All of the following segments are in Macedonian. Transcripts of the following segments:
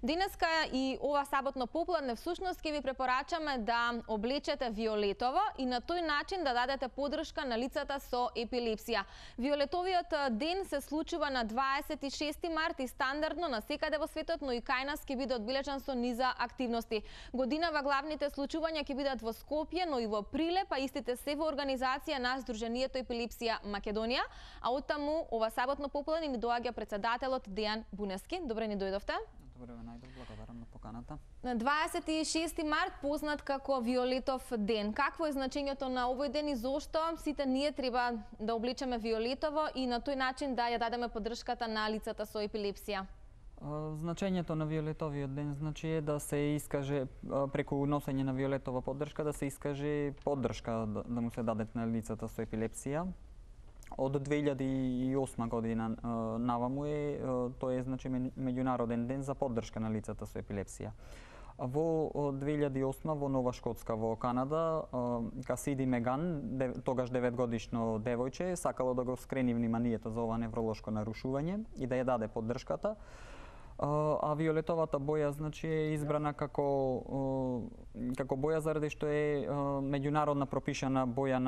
Денеска и ова саботно попладне всушност ќе ви препорачаме да облечете виолетово и на тој начин да дадете подршка на лицата со епилепсија. Виолетовиот ден се случува на 26 март и стандардно на секаде во светот, но и кај нас ќе биде одбележан со низа активности. Годинава главните случувања ќе бидат во Скопје, но и во Прилеп, а истите се во организација на Сдруженијето Епилепсија Македонија, а оттаму ова саботно попладне ни доаѓа председателот Дејан Бунески. Добре ни дојдовте. Добре ве најдов, благодарам на поканата. На 26 март познат како Виолетов ден. Какво е значењето на овој ден и зошто сите ние треба да облечеме виолетово и на тој начин да ја дадеме поддршката на лицата со епилепсија? Значењето на виолетовиот ден значи е да се искаже преку носење на виолетова поддршка, да се искаже поддршка да му се даде на лицата со епилепсија. Од 2008 година наваму тој е значи меѓународен ден за поддршка на лицата со епилепсија. Во 2008 во Нова Шкотска во Канада Касиди Меган, тогаш 9-годишно девојче, сакало да го скрени вниманието за ова невролошко нарушување и да ја даде поддршката. А виолетовата боја значи е избрана како боја заради што е меѓународна пропишана боја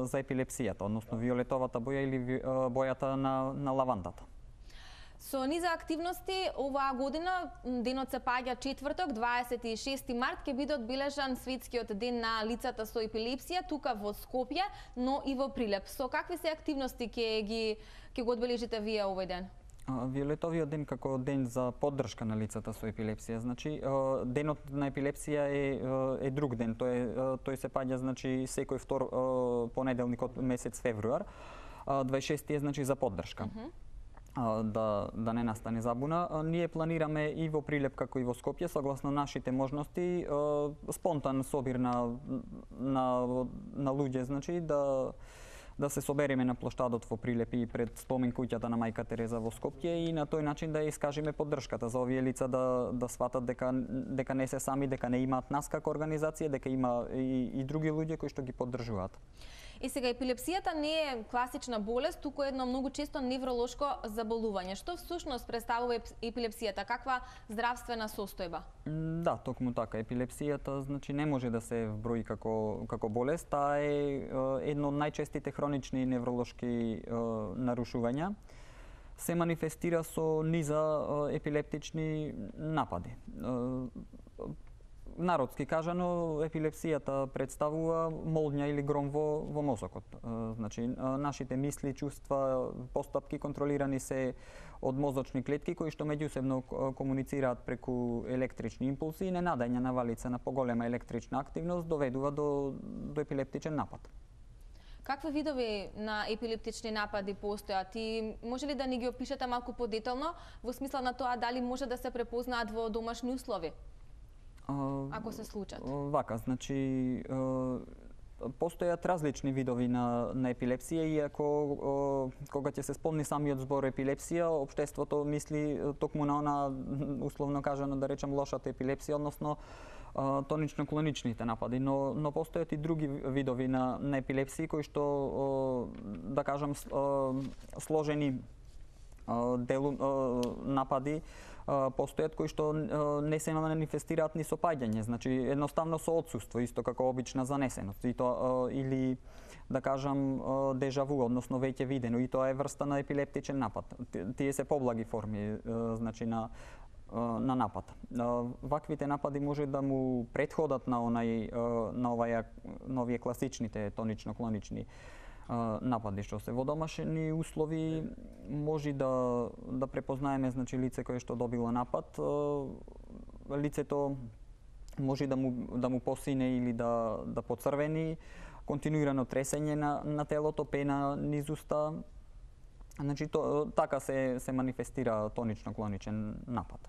за епилепсијата, односно виолетовата боја или бојата на лавандата. Со низа активности оваа година денот се паѓа четврток, 26 март, ќе биде одбележан светскиот ден на лицата со епилепсија тука во Скопје, но и во Прилеп. Со какви се активности ќе го одбележите вие овој ден? Виолетовиот ден како ден за поддршка на лицата со епилепсија, значи денот на епилепсија е друг ден, тој се паѓа значи секој втор понеделник од месец февруар. 26 е значи за поддршка. Да не настане забуна. Ние планираме и во Прилеп како и во Скопје, согласно нашите можности, спонтан собир на луѓе, значи да се собереме на плоштадот во Прилеп и пред спомен куќата на Мајка Тереза во Скопје и на тој начин да искажеме поддршката за овие лица да сватат дека не се сами, дека не имаат нас како организација, дека има и други луѓе кои што ги поддржуваат. И сега, епилепсијата не е класична болест, туку е едно многу често невролошко заболување. Што всушност представува епилепсијата? Каква здравствена состојба? Да, токму така. Епилепсијата значи не може да се вброи како болест, таа е едно од најчестите хронични невролошки нарушувања. Се манифестира со низа епилептични напади. Народски кажано, епилепсијата представува молња или гром во мозокот. Значи, нашите мисли, чувства, постапки контролирани се од мозочни клетки кои што меѓусебно комуницираат преку електрични импулси и ненадења навалица на поголема електрична активност доведува до епилептичен напад. Какви видови на епилептични напади постојат и може ли да ни ги опишете малку подетално во смисла на тоа дали може да се препознаат во домашни услови? Ако се случат? Вака, значи постојат различни видови на епилепсија, иако кога ќе се спомни самиот збор епилепсија, општеството мисли токму на она, условно кажано да речем, лошата епилепсија, односно тонично-клоничните напади, но постојат и други видови на епилепсија кои што, да кажам, сложени напади постојат кои што не се манифестираат ни со паѓање, значи едноставно со отсуство, исто како обична занесеност, и тоа или да кажам дежаву, односно веќе видено, и тоа е врста на епилептичен напад. Тие се поблаги форми, значи на напад. Ваквите напади може да му претходат на овие класичните тонично-клонични напади што се во домашни услови. Може да препознаеме значи лице кое што добило напад, лицето може да му посине или да поцрвени, континуирано тресење на телото, пена низ уста. Значи така се манифестира тонично-клоничен напад.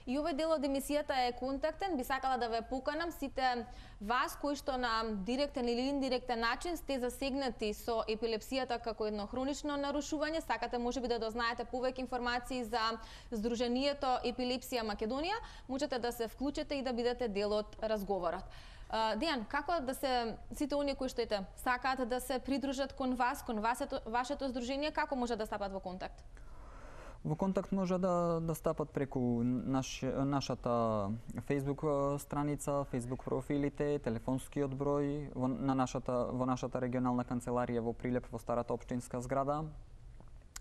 И овој дел од емисијата е контактен. Би сакала да ве поканам сите вас кои што на директен или индиректен начин сте засегнати со епилепсијата како едно хронично нарушување. Сакате можеби да дознаете повеќе информации за Сдруженијето Епилепсија Македонија. Можете да се вклучите и да бидете дел од разговорот. Дејан, како да се сите оние кои што сакаат да се придружат кон вас, кон вашето здружение, како може да стапат во контакт? Во контакт може да стапат преку нашата Facebook страница, Facebook профилите, телефонскиот број во нашата регионална канцеларија во Прилеп во старата општинска зграда.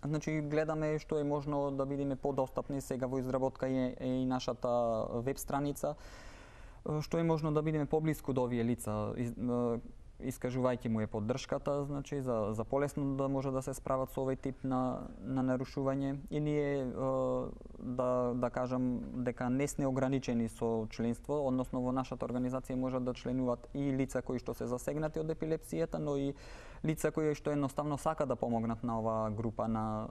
Значи гледаме што е можно да бидеме подостапни, сега во изработка е и нашата веб страница, што е можно да бидеме поблиску до овие лица, искажувајќи му е поддршката, значи за полесно да може да се справат со овој тип на нарушување, и ние да кажам дека не сме ограничени со членство, односно во нашата организација можат да членуваат и лица кои што се засегнати од епилепсијата, но и лица кои што едноставно сака да помогнат на оваа група на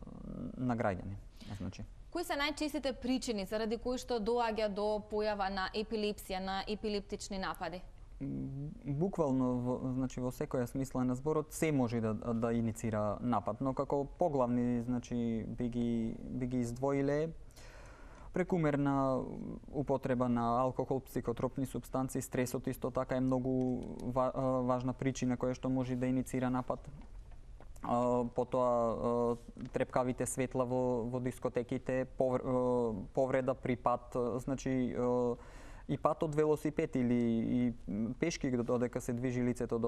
граѓани. Значи кои се најчестите причини заради кои што доаѓа до појава на епилепсија, на епилептични напади? Буквално значи во секоја смисла на зборот се може да иницира напад, но како поглавни значи би ги издвоиле прекумерна употреба на алкохол, психотропни супстанции, стресот исто така е многу важна причина која што може да иницира напад. Потоа трепкавите светла во дискотеките, повреда при пат, значи и пат од велосипед или и пешки додека се движи лицето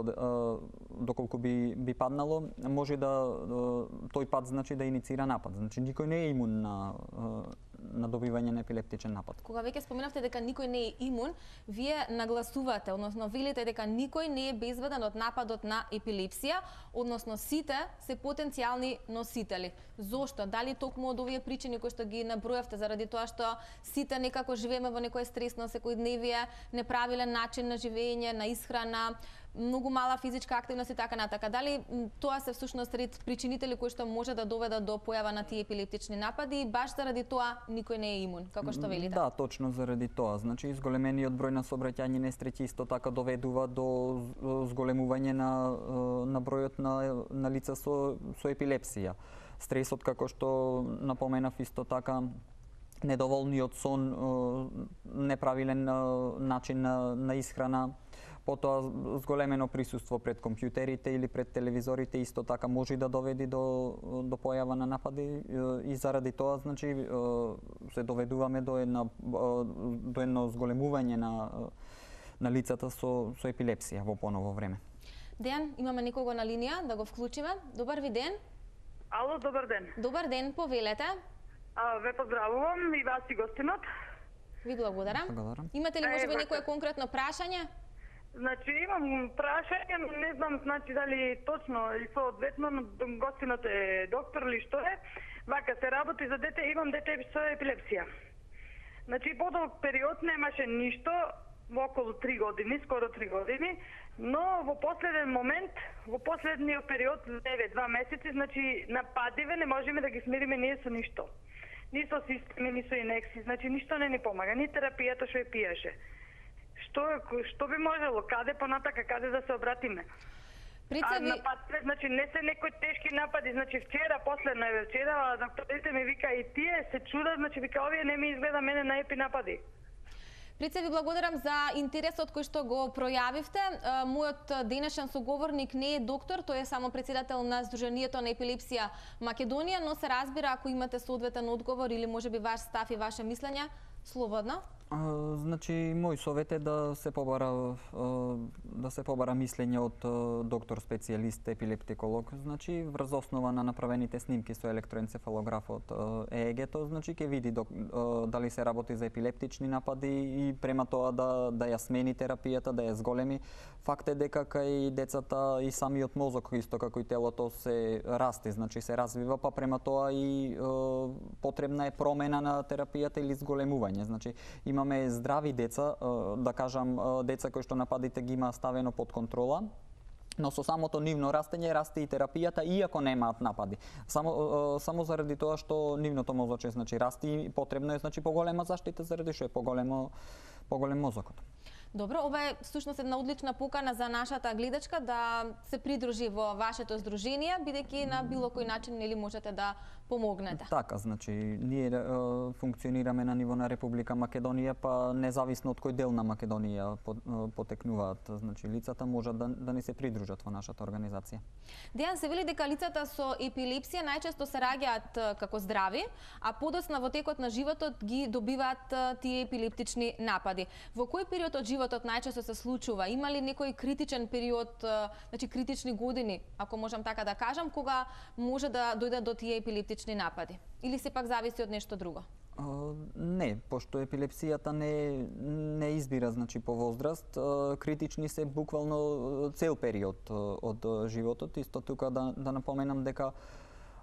доколку би паднало, може тој пат значи да иницира напад. Значи никој не е имун на добивање на епилептичен напад. Кога веќе споменавте дека никој не е имун, вие нагласувате, односно велите дека никој не е безбеден од нападот на епилепсија, односно сите се потенцијални носители. Зошто? Дали токму од овие причини кои што ги набројавте, заради тоа што сите некако живееме во некој стресно секојдневие, неправилен начин на живење, на исхрана, многу мала физичка активност и така натака. Дали тоа се всушност ред причинители кои што може да доведат до појава на тие епилептични напади и баш заради тоа никој не е имун, како што велите? Да, точно заради тоа. Значи изголемениот број на сообраќајни несреќи исто така доведува до зголемување на бројот на лица со епилепсија. Стресот, како што напоменав, исто така недоволниот сон, неправилен начин на исхрана, потоа зголемено присуство пред компјутерите или пред телевизорите исто така може да доведе до појава на напади, и заради тоа значи се доведуваме до едно зголемување на лицата со епилепсија во поново време. Дејан, имаме некого на линија, да го вклучиме. Добар ви ден. Ало, добар ден. Добар ден, повелете. Ве поздравувам и вас и гостинот. Ви благодарам. Имате ли можеби некое конкретно прашање? Значи имам прашање, не знам значи дали точно и соодветно гостинот е доктор или што е. Вака се работи за дете, имам дете со епилепсија. Значи подолг период немаше ништо, во околу 3 години, скоро 3 години, но во последен момент, во последниот период, 2 месеци, значи нападиве не можеме да ги смириме ние со ништо. Ни со системи, ни со инекси, значи ништо не ни помага, ни терапијата што ја пиеше. Што би можело, каде понатака, каде да се обратиме? Нападите, значи не се некои тешки напади, значи последно е вчера, докторите ми вика и тие се чудат, значи вика овие не ми изгледа мене на епи напади. Пред се ви благодарам за интересот кој што го пројавивте. Мојот денешен соговорник не е доктор, тој е само председател на Сдруженијето на епилепсија Македонија, но се разбира ако имате соодветен одговор или можеби ваш став и ваше мислење, слободно. Значи, мој совет е да се побара мислење од доктор специјалист епилептиколог, значи врз основа на направените снимки со електроенцефалографот ЕЕГ-то, значи ќе види дали се работи за епилептични напади и према тоа да ја смени терапијата, да ја зголеми. Факт е дека кај децата и самиот мозок исто како и телото се расте, значи се развива, па према тоа и потребна е промена на терапијата или зголемување. Значи имаме здрави деца, да кажам деца кои што нападите ги има ставено под контрола, но со самото нивно растење расте и терапијата иако немаат напади. Само заради тоа што нивното мозоче значи расте и потребно е значи поголема заштита заради што е поголем мозокот. Добро, ова е всушност една одлична покана за нашата гледачка да се придружи во вашето здружение, бидејќи на било кој начин нели можете да помогнете. Така, значи, ние функционираме на ниво на Република Македонија, па независно од кој дел на Македонија потекнуваат, значи, лицата можат да ни се придружат во нашата организација. Дејан, се вели дека лицата со епилепсија најчесто се раѓаат како здрави, а подоцна во текот на животот ги добиваат тие епилептични напади. Во кој период од животот најчесто се случува? Има ли некој критичен период, значи критични години, ако можам така да кажам, кога може да дојдат до тие епилептични напади? Или сепак зависи од нешто друго? Не, пошто епилепсијата не избира, значи, по возраст, критични се буквално цел период од животот. Исто тука да напоменам дека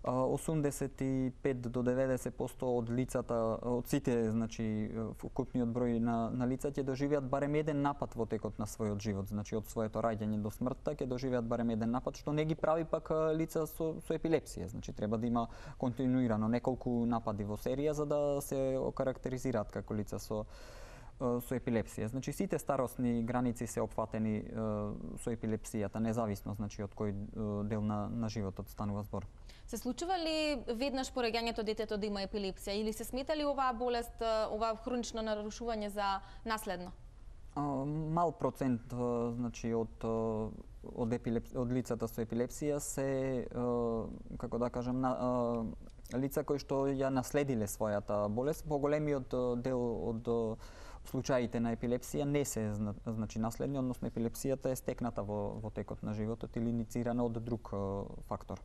85 до 90% од лицата, од сите, значи, вкупниот број на лица ќе доживеат барем еден напад во текот на својот живот, значи од своето раѓање до смртта ќе доживеат барем еден напад, што не ги прави пак лица со епилепсија. Значи треба да има континуирано неколку напади во серија за да се окарактеризираат како лица со епилепсија. Значи сите старосни граници се опфатени со епилепсијата, независно, значи, од кој дел на животот станува збор. Се случува ли веднаш по раѓањето детето да има епилепсија или се смета ли оваа болест, ова хронично нарушување за наследно? Мал процент, значи, од лицата со епилепсија се, како да кажам, лица кои што ја наследиле својата болест. Поголемиот дел од случаите на епилепсија не се, значи, наследни, односно епилепсијата е стекната во текот на животот или иницирана од друг фактор.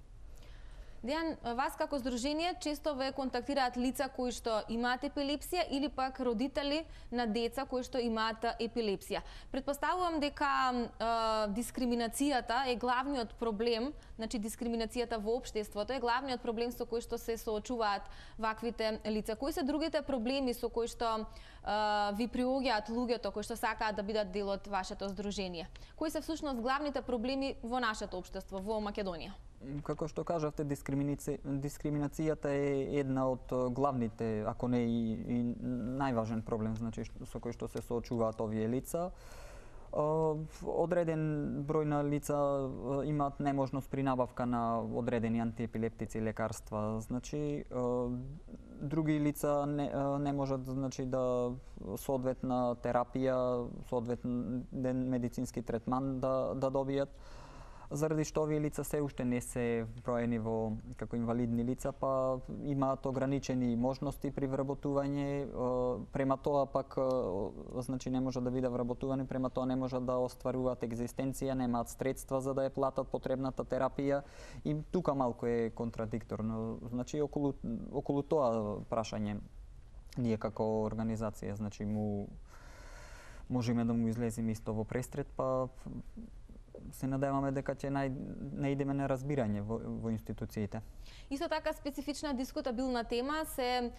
Дејан, вас како здружение често ве контактираат лица кои што имаат епилепсија или пак родители на деца кои што имаат епилепсија. Предпоставувам дека дискриминацијата е главниот проблем, значи дискриминацијата во општеството е главниот проблем со кој што се соочуваат ваквите лица. Кои се другите проблеми со кои што ви приоѓаат луѓето кои што сакаат да бидат дел од вашето здружение? Кои се всушност главните проблеми во нашето општество, во Македонија? Како што кажавте, дискриминацијата е една од главните, ако не и најважен проблем, значи, со кој што се соочуваат овие лица. Одреден број на лица имаат неможност при набавка на одредени антиепилептици лекарства. Значи, други лица не можат, значи, да соодветна терапија, соодветен медицински третман да добијат, заради што овие лица се уште не се броени како инвалидни лица, па имаат ограничени можности при вработување, према тоа пак, значи, не можат да бидат вработувани, према тоа не можат да остваруваат екзистенција, немаат средства за да ја платат потребната терапија и тука малку е контрадикторно. Значи, околу тоа прашање ние како организација, значи, можеме да му излеземе исто во престрет, па се надеваме дека ќе наидеме на разбирање во институциите. Исто така специфична дискутабилна тема се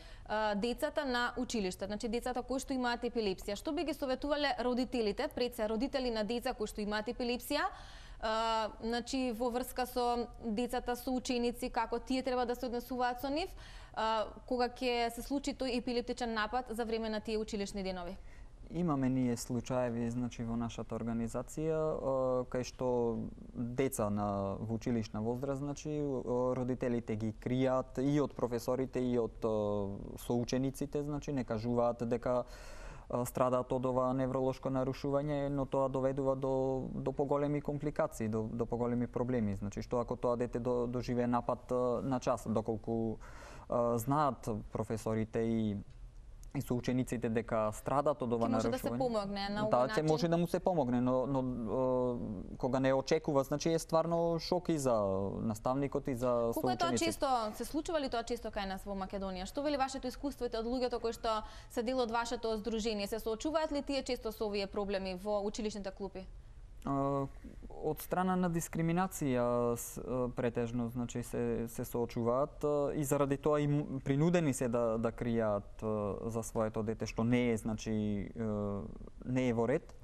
децата на училиште, значи децата кои што имаат епилепсија. Што би ги советувале родителите, пред се родители на деца кои што имаат епилепсија, значи во врска со децата со ученици, како тие треба да се однесуваат со нив, кога ќе се случи тој епилептичен напад за време на тие училишни денови? Имаме ние случаеви, значи, во нашата организација, кај што деца во училишна возраст, значи, родителите ги кријат и од професорите и од соучениците, значи, не кажуваат дека страдаат од ова невролошко нарушување, но тоа доведува до поголеми компликации, до поголеми проблеми. Значи, што ако тоа дете доживее напад на час, доколку знаат професорите и соучениците дека страдат од ова нарушување. Може да се помогне на овој начин? Да, може да му се помогне, но кога не очекува, значи е стварно шок и за наставникот и за соучениците. Колку е тоа често, се случува ли тоа често кај нас во Македонија? Што вели вашето искуство од луѓето кои што се дел од вашето здружение? Се соочуваат ли тие често со овие проблеми во училишните клупи? Од страна на дискриминација претежно, значи, се соочуваат и заради тоа и принудени се да кријаат за своето дете, што не е, значи, не е во ред.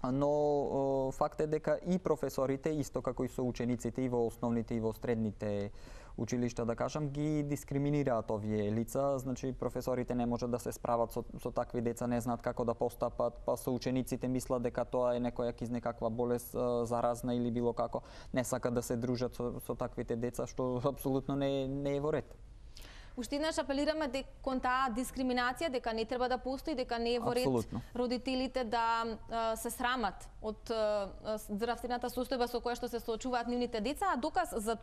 Но факт е дека и професорите, исто како и соучениците и во основните и во средните училишта, да кажам, ги дискриминираат овие лица, значи професорите не можат да се справат со такви деца, не знаат како да постапат, па со учениците мислат дека тоа е некоја из некаква болест заразна или било како, не сакат да се дружат со таквите деца, што апсолутно не е во ред. Уште еднаш апелираме кон таа дискриминација, дека не треба да постои, дека не е во ред родителите да се срамат од здравствената состојба со која што се соочуваат нивните деца, а доказ за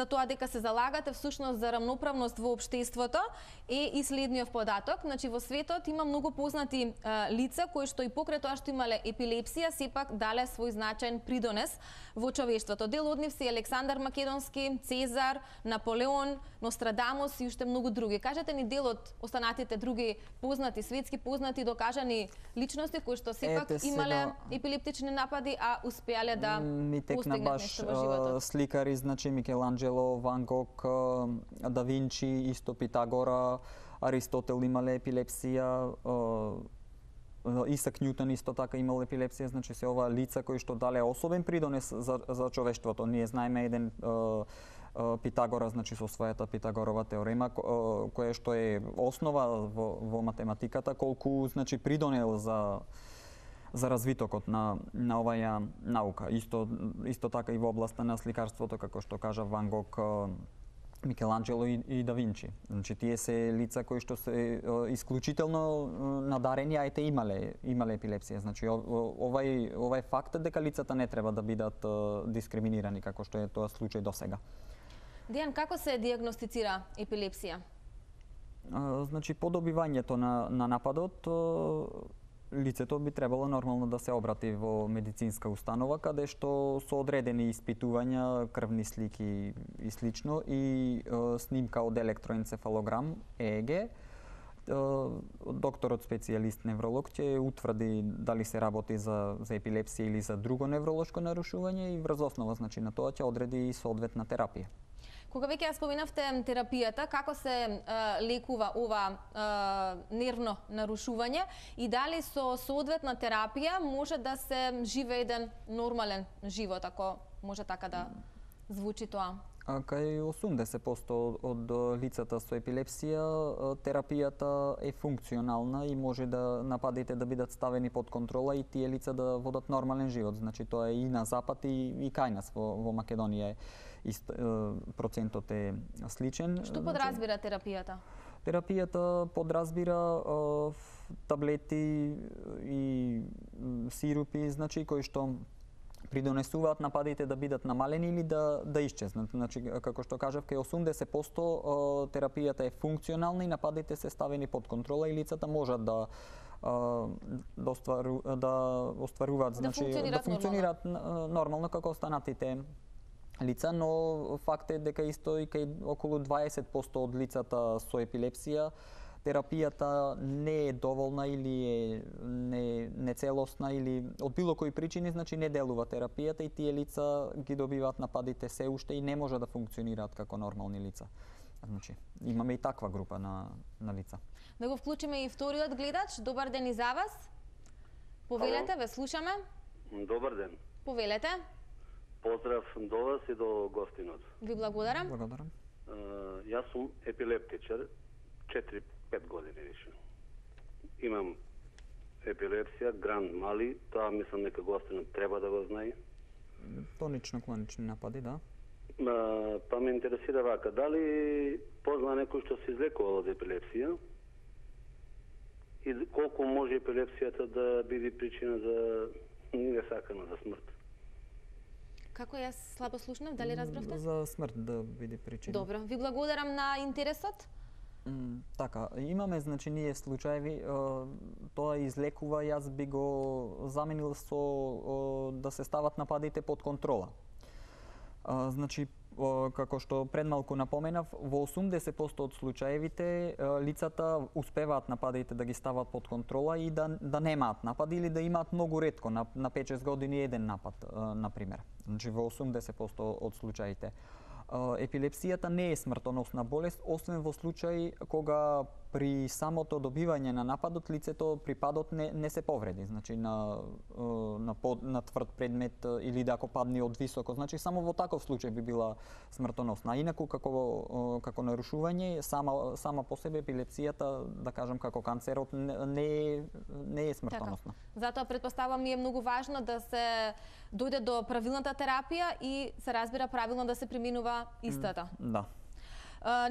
тоа дека се залагате всушност за рамноправност во општеството е и следниот податок. Значи во светот има многу познати лица кои што и покрај тоа што имале епилепсија сепак дале свој значаен придонес во човештвото. Дел од нив се Александар Македонски, Цезар, Наполеон, Нострадамус и уште многу други. Кажете ни дел од останатите други познати, светски познати докажани личности кои што сепак имале епилептични напади, а успеале да постигнат нешто во животот. Сликари, значи Микеланджело, Ван Гог, Да Винчи, исто Питагора, Аристотел имале епилепсија, Исак Њутон исто така имал епилепсија, значи се ова лица кои што дале особен придонес за човештвото. Ние знаеме еден Питагора, значи со својата Питагорова теорема, која што е основа во математиката, колку значи придонел за развитокот на оваа наука. Исто така и во областа на сликарството, како што кажа Ван Гог, Микеланджело и Да Винчи. Значи тие се лица кои што се исклучително надарени, а ете имале епилепсија. Значи овај факт дека лицата не треба да бидат дискриминирани како што е тоа случај досега. Дејан, како се дијагностицира епилепсија? Значи по добивањето на нападот лицето би требало нормално да се обрати во медицинска установа, каде што со одредени испитувања, крвни слики и слично, и снимка од електроенцефалограм, ЕЕГ, докторот специјалист невролог ќе утврди дали се работи за епилепсија или за друго невролошко нарушување и врз основа значи на тоа ќе одреди и соодветна терапија. Кога веќе ја споменавте терапијата, како се лекува ова нервно нарушување и дали со соодветна терапија може да се живее еден нормален живот, ако може така да звучи тоа? Кај 80% од лицата со епилепсија, терапијата е функционална и може да нападите да бидат ставени под контрола и тие лица да водат нормален живот. Значи тоа е и на запад и кај нас во Македонија процентот е сличен. Што подразбира терапијата? Терапијата подразбира таблети и сирупи, значи кои што придонесуваат нападите да бидат намалени или да исчезнат. Значи, како што кажав, кај 80% терапијата е функционална и нападите се ставени под контрола и лицата можат да остваруваат, значи да функционираат нормално како останатите лица, но факт е дека исто и кај околу 20% од лицата со епилепсија терапијата не е доволна или е нецелосна или од било кои причини, значи не делува терапијата и тие лица ги добиваат нападите се уште и не може да функционираат како нормални лица. Значи, имаме и таква група на лица. Да го вклучиме и вториот гледач. Добар ден и за вас. Повелете, ве слушаме. Добар ден. Повелете. Поздрав до вас и до гостинот. Ви благодарам. Благодарам. Јас сум епилептичар, 4-5 години више. Имам епилепсија, гранд мали, тоа мислам дека гостинот треба да го знае. Тонично-клонични напади, да. Па ме интересира вака, дали позна некој што се излекувал од епилепсија и колку може епилепсијата да биде причина за несакана за смрт? Како јас слабо слушнав, дали разбравте? За смрт да биде причина. Добро, ви благодарам на интересот. Така, имаме, значи, ние случаеви, тоа излекува, јас би го заменил со да се стават нападите под контрола. Значи, како што пред малку напоменав, во 80% од случаевите лицата успеваат нападите да ги стават под контрола и да немаат напади или да имаат многу ретко, на 5-6 години еден напад, например. Значи, во 80% од случаите. Епилепсијата не е смртоносна болест, освен во случај кога при самото добивање на нападот лицето при падот не се повреди, значи на тврд предмет или да ако падне од високо, значи само во таков случај би била смртоносна. Инаку како нарушување сама по себе епилепсијата, да кажам како канцерот не е смртоносна. Така. Затоа претпоставам е многу важно да се дојде до правилната терапија и се разбира правилно да се применува истата. Да.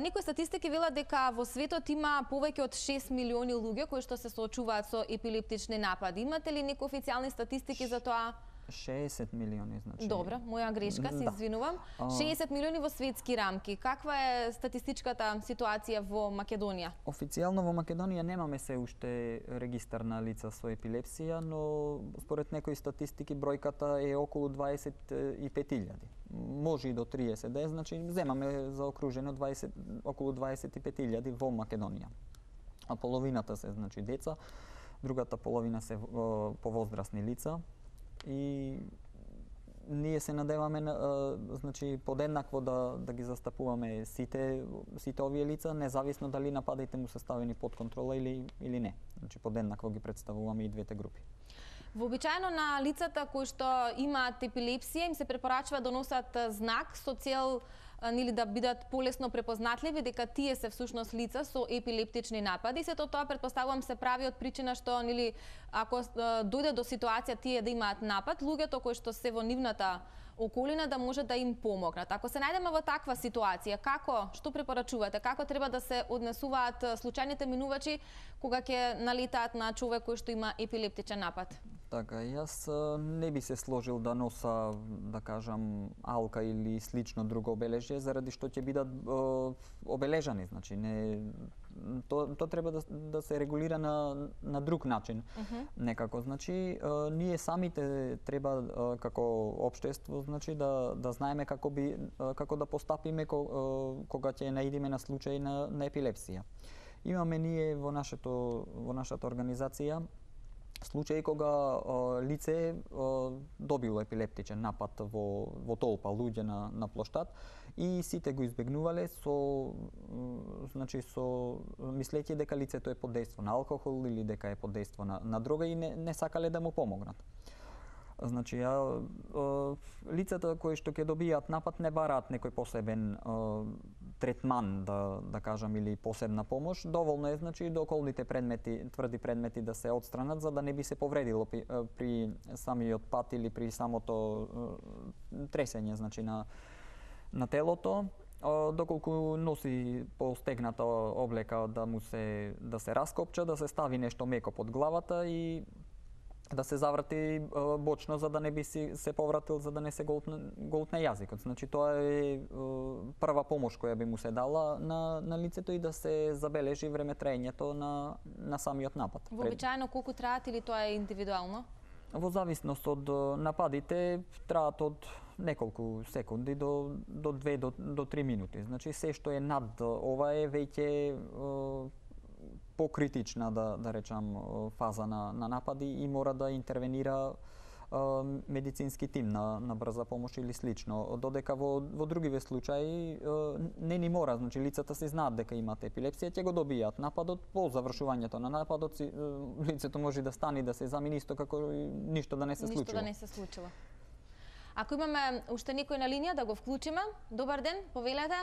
Некои статистики велат дека во светот има повеќе од 6 милиони луѓе кои што се соочуваат со епилептични напади. Имате ли некои официјални статистики за тоа? 60 милиони, значи. Добро, моја грешка, се извинувам. 60 милиони во светски рамки. Каква е статистичката ситуација во Македонија? Официјално во Македонија немаме се уште регистар на лица со епилепсија, но според некои статистики бројката е околу 25.000. Може и до 30 да е, значи земаме заокружено околу 25.000 во Македонија. А половината се значи деца, другата половина се повозрасни лица. И ние се надеваме значи подеднакво да ги застапуваме сите овие лица, независно дали нападите му се ставени под контрола или не. Значи подеднакво ги представуваме и двете групи. Вообичаено на лицата кои што имаат епилепсија им се препорачува да носат знак со цел да бидат полесно препознатливи дека тие се всушност лица со епилептични напади. Сето тоа претпоставувам се прави од причина што ако дојде до ситуација тие да имаат напад, луѓето кои што се во нивната околина да може да им помогнат. Ако се најдеме во таква ситуација, што препорачувате? Како треба да се однесуваат случајните минувачи кога ќе налетаат на човек кој што има епилептичен напад? Така, јас не би се сложил да носа, да кажам, алка или слично друго обележје, заради што ќе бидат обележани, значи тоа треба да се регулира на друг начин. Некако, значи ние самите треба како општество, значи да знаеме како да постапиме кога ќе наидеме на случај на епилепсија. Имаме ние во нашата организација случаи кога лице добило епилептичен напад во толпа луѓе на плоштад и сите го избегнувале мислејќи дека лицето е под дејство на алкохол или дека е под дејство на дрога и не сакале да му помогнат. Значи, лицата кои што ќе добијат напад не бараат некој посебен третман, да кажам, или посебна помош. Доволно е, значи, до околните тврди предмети да се отстранат, за да не би се повредило при самиот пат или при самото тресење, значи, на телото. Доколку носи постегната облека да се раскопча, да се стави нешто меко под главата и да се заврати бочно за да не би се повратил, за да не се голтне јазикот. Значи тоа е прва помош која би му се дала на лицето и да се забележи време траењето на самиот напад. Вообичаено колку траат или тоа е индивидуално? Во зависност од нападите траат од неколку секунди до 2 до 3 минути. Значи се што е над ова е веќе покритична, да речам, фаза на напади и мора да интервенира медицински тим на брза помош или слично. Додека во другиве случаи не ни мора, значи лицата се знаат дека имаат епилепсија, ќе го добијат нападот, по завршувањето на нападот лицето може да стане да се замени исто како ништо да не се случило. Ништо да не се случило. Ако имаме уште некој на линија да го вклучиме, добар ден, повелете.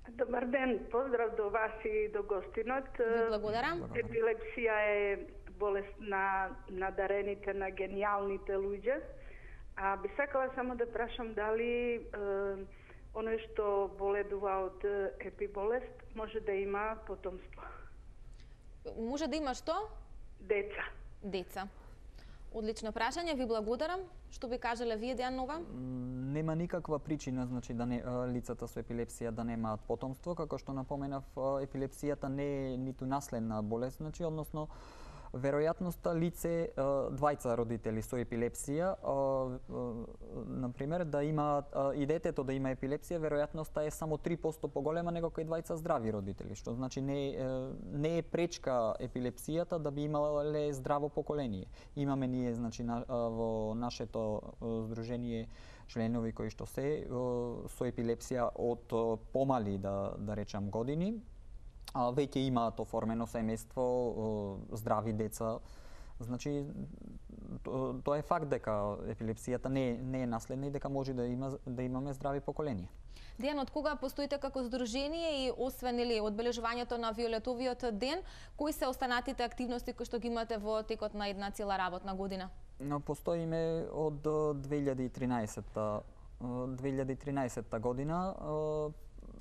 Добар ден, поздрав до вас и до гостинот. Ви благодарам. Епилепсија е болест на надарените, на гениалните луѓе. А би сакала само да прашам дали оној што боледува од епиболест може да има потомство. Може да има што? Деца. Деца. Одлично прашање, ви благодарам. Што би кажале вие, Дејан Нова? Нема никаква причина, значи, да лицата со епилепсија да немаат потомство, како што напоменав, епилепсијата не е ниту наследна болест, значи, односно веројатноста лице, двајца родители со епилепсија, например, да има и детето да има епилепсија, веројатноста е само 3% поголема него кај двајца здрави родители, што значи не е пречка епилепсијата да би имале здраво поколение. Имаме ние, значи, во нашето здружение членови кои што се со епилепсија од помали, да речам, години. веќе имаат оформено семејство, здрави деца. Значи, тоа е факт дека епилепсијата не е наследна и дека може да имаме здрави поколенија. Дејан, од кога постоите како здружение и освен одбележувањето на Виолетовиот ден, кои се останатите активности кои што ги имате во текот на една цела работна година? Постоиме од 2013 година.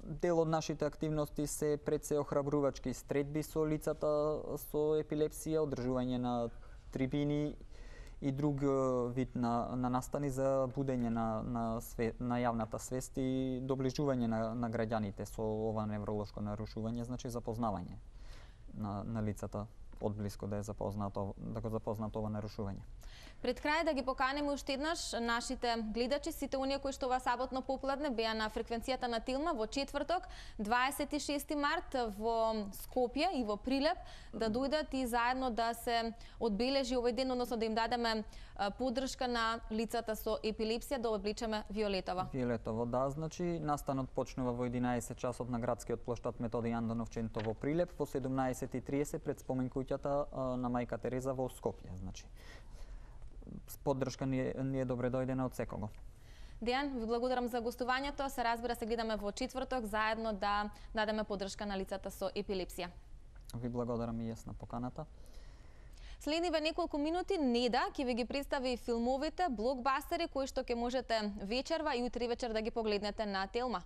Дел од нашите активности се пред се охрабрувачки стредби со лицата со епилепсија, одржување на трибини и друг вид на настани за будење на јавната свест и доближување на граѓаните со ова невролошко нарушување, значи запознавање на лицата одблиско да го запознаат ова нарушување. Пред крај да ги поканеме уште еднаш нашите гледачи, сите оние кои што ова саботно попладне беа на фреквенцијата на Телма во четврток, 26 март во Скопје и во Прилеп, да дојдат и заедно да се одбележи овој ден, односно да им дадеме поддршка на лицата со епилепсија, да обличаме Виолетова. Виолетово, да, значи настанот почнува во 11 часот на градскиот плоштад Методи Андоновченто во Прилеп, во 17:30 пред спомен куќата на Мајка Тереза во Скопје, значи. Поддршка ни е добре дојдена од секого. Дејан, ви благодарам за гостувањето. Се разбира, се гледаме во четврток заедно да дадеме поддршка на лицата со епилепсија. Ви благодарам и јас на поканата. Следниве неколку минути Неда ќе ви ги представи филмовите блокбастери кои што ќе можете вечерва и утре вечер да ги погледнете на Телма.